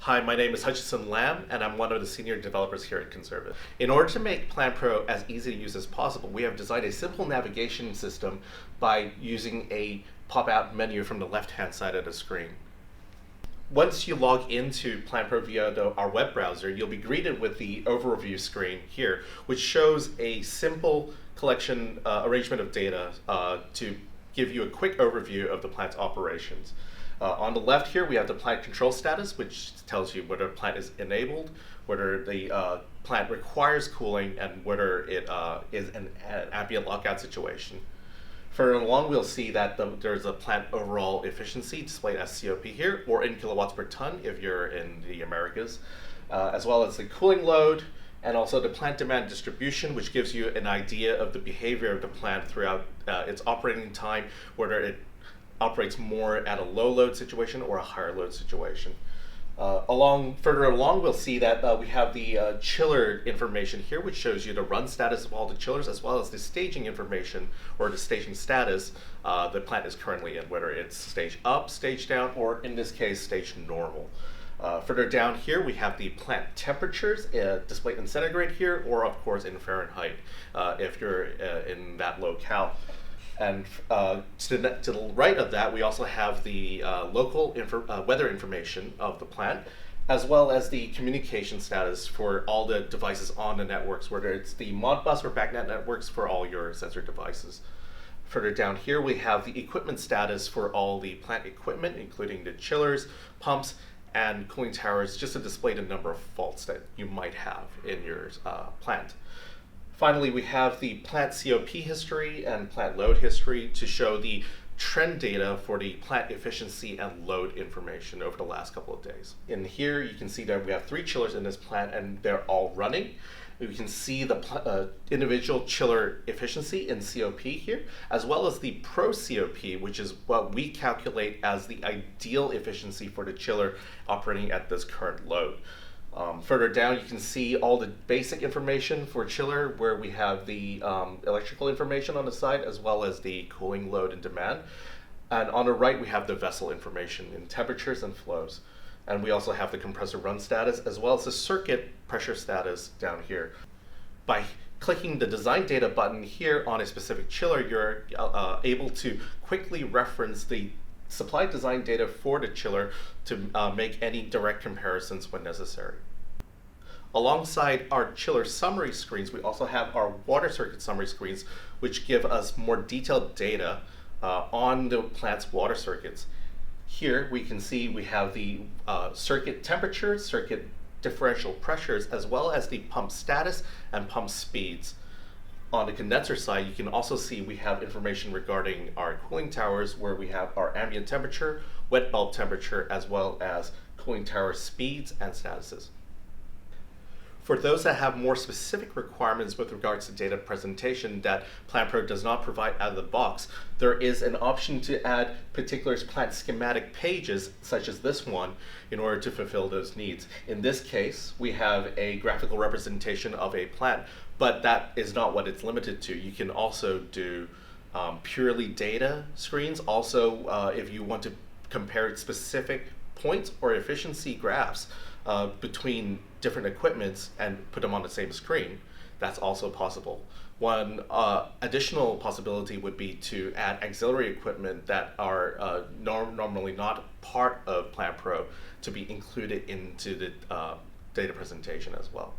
Hi, my name is Hutchinson Lam, and I'm one of the senior developers here at Conserve It. In order to make PlantPRO as easy to use as possible, we have designed a simple navigation system by using a pop-out menu from the left-hand side of the screen. Once you log into PlantPRO via our web browser, you'll be greeted with the overview screen here, which shows a simple collection arrangement of data to give you a quick overview of the plant's operations. On the left here, we have the plant control status, which tells you whether a plant is enabled, whether the plant requires cooling, and whether it is an ambient lockout situation. Further along, we'll see that there's a plant overall efficiency displayed as COP here, or in kilowatts per ton if you're in the Americas, as well as the cooling load, and also the plant demand distribution, which gives you an idea of the behavior of the plant throughout its operating time, whether it operates more at a low load situation or a higher load situation. Further along, we'll see that we have the chiller information here, which shows you the run status of all the chillers, as well as the staging information, or the staging status the plant is currently in, whether it's stage up, stage down, or in this case, stage normal. Further down here, we have the plant temperatures displayed in centigrade here, or of course in Fahrenheit, if you're in that locale. And to the right of that, we also have the local weather information of the plant, as well as the communication status for all the devices on the networks, whether it's the Modbus or BACnet networks for all your sensor devices. Further down here, we have the equipment status for all the plant equipment, including the chillers, pumps, and cooling towers, just to display the number of faults that you might have in your plant. Finally, we have the plant COP history and plant load history to show the trend data for the plant efficiency and load information over the last couple of days. In here, you can see that we have 3 chillers in this plant and they're all running. We can see the individual chiller efficiency in COP here, as well as the Pro COP, which is what we calculate as the ideal efficiency for the chiller operating at this current load. Further down, you can see all the basic information for chiller, where we have the electrical information on the side, as well as the cooling load and demand. And on the right, we have the vessel information in temperatures and flows. And we also have the compressor run status, as well as the circuit pressure status down here. By clicking the design data button here on a specific chiller, you're able to quickly reference the supply design data for the chiller to make any direct comparisons when necessary. Alongside our chiller summary screens, we also have our water circuit summary screens, which give us more detailed data on the plant's water circuits. Here we can see we have the circuit temperatures, circuit differential pressures, as well as the pump status and pump speeds. On the condenser side, you can also see we have information regarding our cooling towers, where we have our ambient temperature, wet bulb temperature, as well as cooling tower speeds and statuses. For those that have more specific requirements with regards to data presentation that PlantPRO does not provide out of the box, there is an option to add particular plant schematic pages, such as this one, in order to fulfill those needs. In this case, we have a graphical representation of a plant, but that is not what it's limited to. You can also do purely data screens. Also, if you want to compare specific points or efficiency graphs between different equipments and put them on the same screen, that's also possible. One additional possibility would be to add auxiliary equipment that are normally not part of PlantPRO to be included into the data presentation as well.